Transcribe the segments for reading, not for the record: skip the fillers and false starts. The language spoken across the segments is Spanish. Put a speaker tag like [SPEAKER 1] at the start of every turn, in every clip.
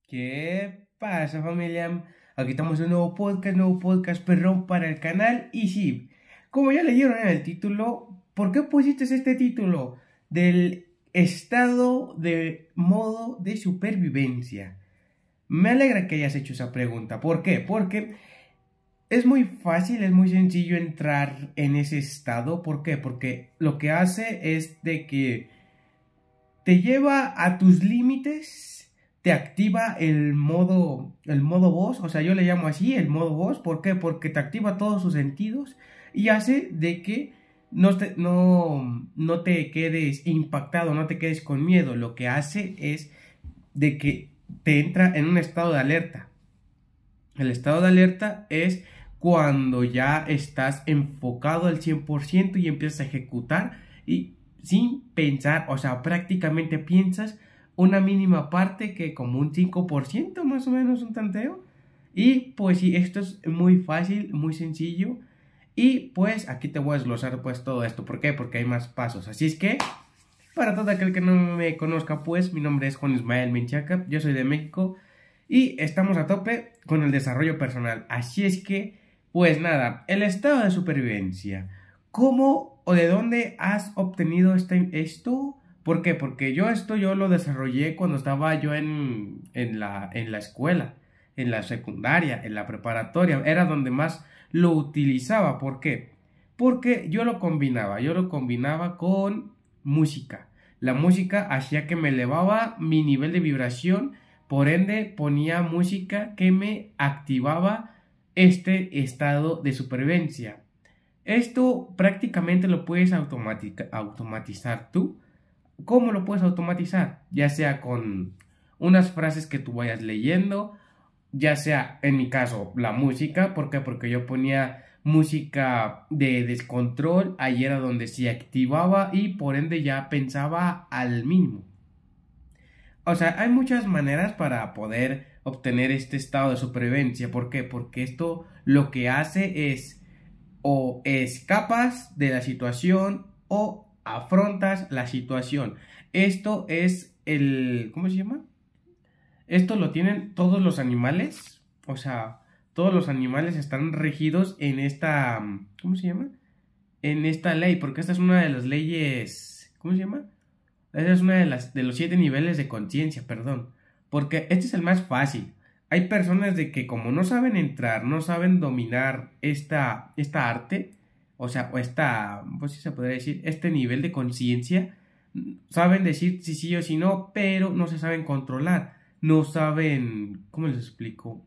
[SPEAKER 1] ¿Qué pasa, familia? Aquí estamos en un nuevo podcast perrón para el canal. Y sí, como ya leyeron en el título, ¿por qué pusiste este título? Del estado de modo de supervivencia. Me alegra que hayas hecho esa pregunta. ¿Por qué? Porque es muy fácil, es muy sencillo entrar en ese estado. ¿Por qué? Porque lo que hace es de que te lleva a tus límites, te activa el modo voz, o sea, yo le llamo así, el modo voz. ¿Por qué? Porque te activa todos sus sentidos y hace de que no te quedes impactado, no te quedes con miedo. Lo que hace es de que te entra en un estado de alerta. El estado de alerta es cuando ya estás enfocado al 100% y empiezas a ejecutar y sin pensar, o sea, prácticamente piensas una mínima parte que como un 5% más o menos, un tanteo. Y pues sí, esto es muy fácil, muy sencillo. Y pues aquí te voy a desglosar pues todo esto. ¿Por qué? Porque hay más pasos. Así es que, para todo aquel que no me conozca, pues mi nombre es Juan Ismael Menchaca, yo soy de México y estamos a tope con el desarrollo personal. Así es que, pues nada, el estado de supervivencia. ¿Cómo o de dónde has obtenido esto? ¿Por qué? Porque yo lo desarrollé cuando estaba yo en la escuela, en la secundaria, en la preparatoria. Era donde más lo utilizaba. ¿Por qué? Porque yo lo combinaba con música. La música hacía que me elevaba mi nivel de vibración, por ende ponía música que me activaba este estado de supervivencia. Esto prácticamente lo puedes automatizar tú. ¿Cómo lo puedes automatizar? Ya sea con unas frases que tú vayas leyendo, ya sea en mi caso la música. ¿Por qué? Porque yo ponía música de descontrol, ahí era donde se activaba y por ende ya pensaba al mínimo. O sea, hay muchas maneras para poder obtener este estado de supervivencia. ¿Por qué? Porque esto lo que hace es o escapas de la situación o afrontas la situación. Esto es ¿cómo se llama? Esto lo tienen todos los animales. O sea, todos los animales están regidos en esta, ¿cómo se llama? En esta ley, porque esta es una de las leyes, ¿cómo se llama? Esa es una de los 7 niveles de conciencia, perdón. Porque este es el más fácil. Hay personas de que como no saben entrar, no saben dominar esta arte, o sea, o esta, pues sí se podría decir, este nivel de conciencia, saben decir si sí o si no, pero no se saben controlar. No saben, ¿cómo les explico?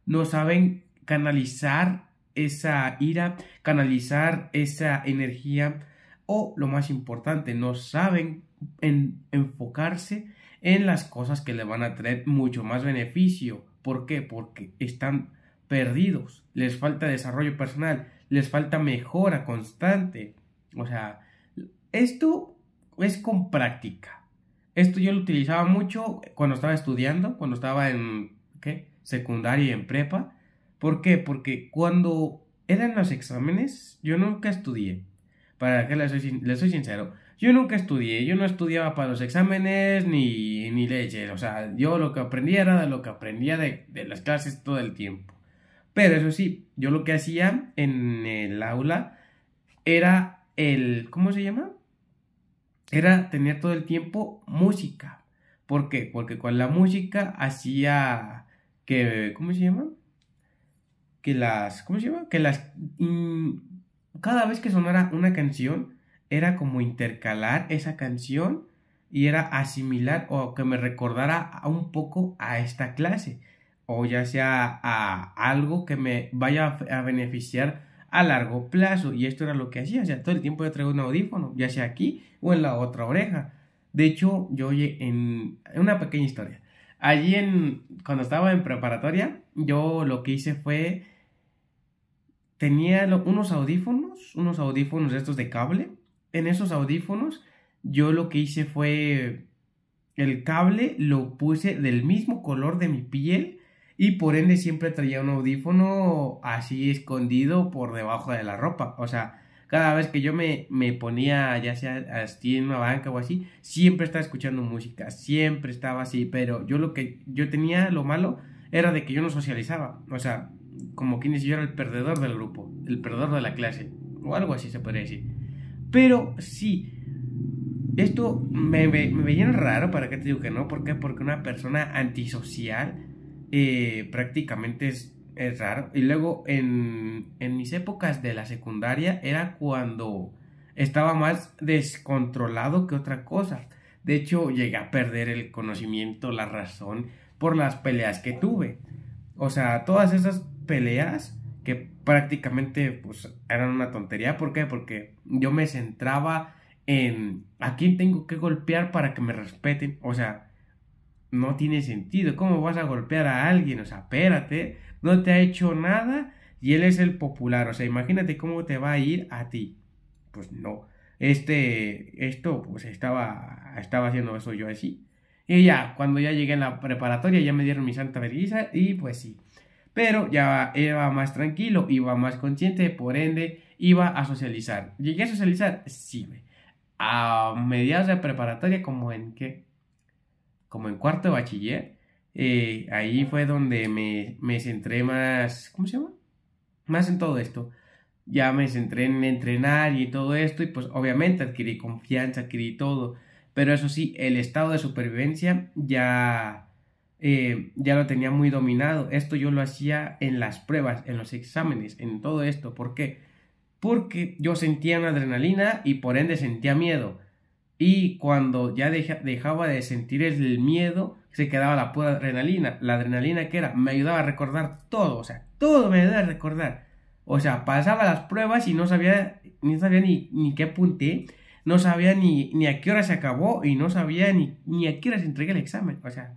[SPEAKER 1] No saben canalizar esa ira, canalizar esa energía o lo más importante, no saben enfocarse en las cosas que le van a traer mucho más beneficio. ¿Por qué? Porque están perdidos, les falta desarrollo personal, les falta mejora constante. O sea, esto es con práctica. Esto yo lo utilizaba mucho cuando estaba estudiando, cuando estaba en ¿qué? Secundaria y en prepa. ¿Por qué? Porque cuando eran los exámenes, yo nunca estudié. Para que les soy sincero, yo nunca estudié, yo no estudiaba para los exámenes ni leches. O sea, yo lo que aprendía era de lo que aprendía de las clases todo el tiempo. Pero eso sí, yo lo que hacía en el aula era ¿cómo se llama? Era tener todo el tiempo música. ¿Por qué? Porque con la música hacía ¿cómo se llama? ¿Cómo se llama? Cada vez que sonara una canción, era como intercalar esa canción y era asimilar o que me recordara un poco a esta clase, o ya sea a algo que me vaya a beneficiar a largo plazo. Y esto era lo que hacía, o sea, todo el tiempo yo traigo un audífono, ya sea aquí o en la otra oreja. De hecho, yo oye en una pequeña historia. Allí cuando estaba en preparatoria, yo lo que hice fue tenía unos audífonos de estos de cable. En esos audífonos, yo lo que hice fue el cable lo puse del mismo color de mi piel y por ende siempre traía un audífono así escondido por debajo de la ropa. O sea, cada vez que yo me ponía, ya sea así en una banca o así, siempre estaba escuchando música, siempre estaba así, pero yo lo que yo tenía, lo malo, era de que yo no socializaba, o sea, como quien dice, yo era el perdedor del grupo, el perdedor de la clase, o algo así se podría decir. Pero sí, esto me veía raro, ¿para qué te digo que no? ¿Por qué? Porque una persona antisocial prácticamente es raro. Y luego en mis épocas de la secundaria era cuando estaba más descontrolado que otra cosa. De hecho, llegué a perder el conocimiento, la razón por las peleas que tuve. O sea, todas esas peleas que prácticamente pues eran una tontería. ¿Por qué? Porque yo me centraba en a quién tengo que golpear para que me respeten. O sea, no tiene sentido. ¿Cómo vas a golpear a alguien? O sea, espérate, no te ha hecho nada y él es el popular. O sea, imagínate cómo te va a ir a ti. Pues no. Esto, pues estaba haciendo eso yo así. Y ya, cuando ya llegué en la preparatoria, ya me dieron mi santa vergüenza y pues sí. Pero ya iba más tranquilo, iba más consciente, por ende, iba a socializar. ¿Llegué a socializar? Sí, güey. A mediados de preparatoria, como en cuarto de bachiller, ahí fue donde me centré más, ¿cómo se llama? Más en todo esto. Ya me centré en entrenar y todo esto y pues obviamente adquirí confianza, adquirí todo. Pero eso sí, el estado de supervivencia ya lo tenía muy dominado. Esto yo lo hacía en las pruebas, en los exámenes, en todo esto. ¿Por qué? Porque yo sentía una adrenalina y por ende sentía miedo. Y cuando ya dejaba de sentir el miedo, se quedaba la pura adrenalina. La adrenalina que era, me ayudaba a recordar todo, o sea, todo me ayudaba a recordar. O sea, pasaba las pruebas y no sabía ni qué apunté, no sabía ni a qué hora se acabó y no sabía ni a qué hora se entregué el examen. O sea,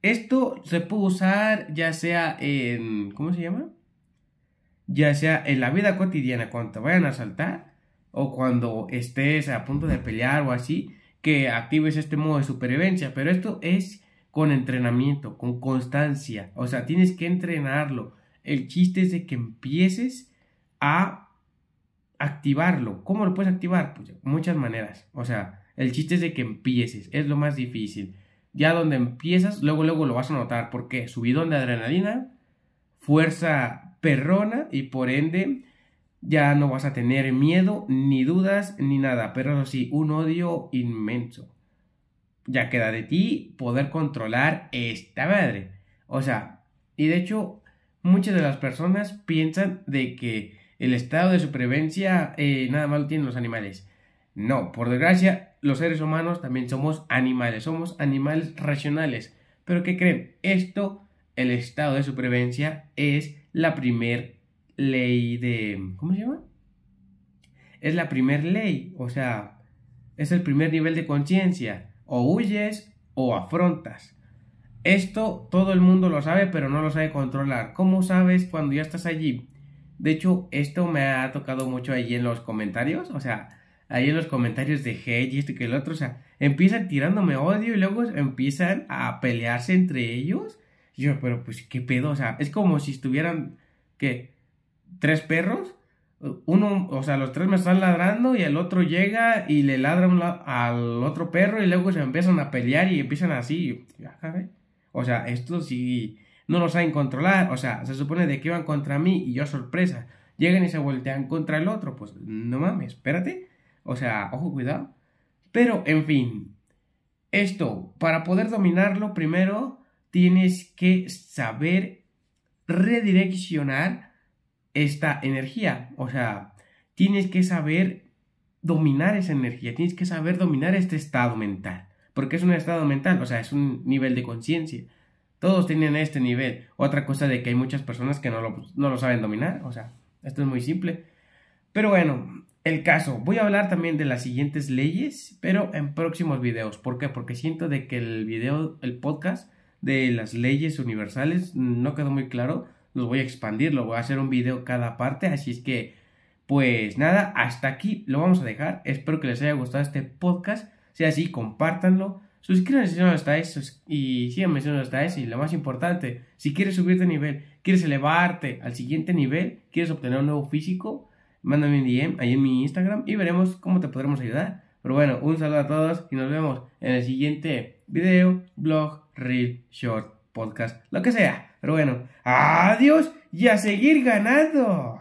[SPEAKER 1] esto se puede usar ya sea en, ¿cómo se llama? Ya sea en la vida cotidiana, cuando te vayan a asaltar o cuando estés a punto de pelear o así, que actives este modo de supervivencia. Pero esto es con entrenamiento, con constancia. O sea, tienes que entrenarlo. El chiste es de que empieces a activarlo. ¿Cómo lo puedes activar? Pues de muchas maneras. O sea, el chiste es de que empieces. Es lo más difícil. Ya donde empiezas, luego lo vas a notar. ¿Por qué? Subidón de adrenalina, fuerza perrona y por ende ya no vas a tener miedo, ni dudas, ni nada, pero eso sí, un odio inmenso. Ya queda de ti poder controlar esta madre. O sea, y de hecho, muchas de las personas piensan de que el estado de supervivencia nada más lo tienen los animales. No, por desgracia, los seres humanos también somos animales racionales. Pero ¿qué creen? El estado de supervivencia, es la primer ley de... ¿Cómo se llama? Es la primer ley, o sea, es el primer nivel de conciencia. O huyes o afrontas. Esto todo el mundo lo sabe, pero no lo sabe controlar. ¿Cómo sabes cuando ya estás allí? De hecho, esto me ha tocado mucho ahí en los comentarios, o sea, ahí en los comentarios de hate y esto y que el otro, o sea, empiezan tirándome odio y luego empiezan a pelearse entre ellos. Y yo, pero pues, ¿qué pedo? O sea, es como si estuvieran, ¿qué? ¿Tres perros? Uno, o sea, los tres me están ladrando y el otro llega y le ladra al otro perro y luego se empiezan a pelear y empiezan así. O sea, esto sí no lo saben controlar. O sea, se supone de que iban contra mí y yo sorpresa. Llegan y se voltean contra el otro. Pues no mames, espérate. O sea, ojo, cuidado. Pero, en fin, esto, para poder dominarlo, primero tienes que saber redireccionar esta energía. O sea, tienes que saber dominar esa energía, tienes que saber dominar este estado mental. Porque es un estado mental, o sea, es un nivel de conciencia. Todos tienen este nivel. Otra cosa de que hay muchas personas que no lo saben dominar. O sea, esto es muy simple. Pero bueno, el caso. Voy a hablar también de las siguientes leyes, pero en próximos videos. ¿Por qué? Porque siento de que el podcast de las leyes universales no quedó muy claro. Los voy a expandir, lo voy a hacer un video cada parte. Así es que, pues nada, hasta aquí lo vamos a dejar. Espero que les haya gustado este podcast. Si es así, compártanlo. Suscríbanse si no lo estáis y síganme si no lo estáis. Y lo más importante, si quieres subir de nivel, quieres elevarte al siguiente nivel, quieres obtener un nuevo físico, mándame un DM ahí en mi Instagram y veremos cómo te podremos ayudar. Pero bueno, un saludo a todos y nos vemos en el siguiente video, blog, reel, short, podcast, lo que sea. Pero bueno, adiós y a seguir ganando.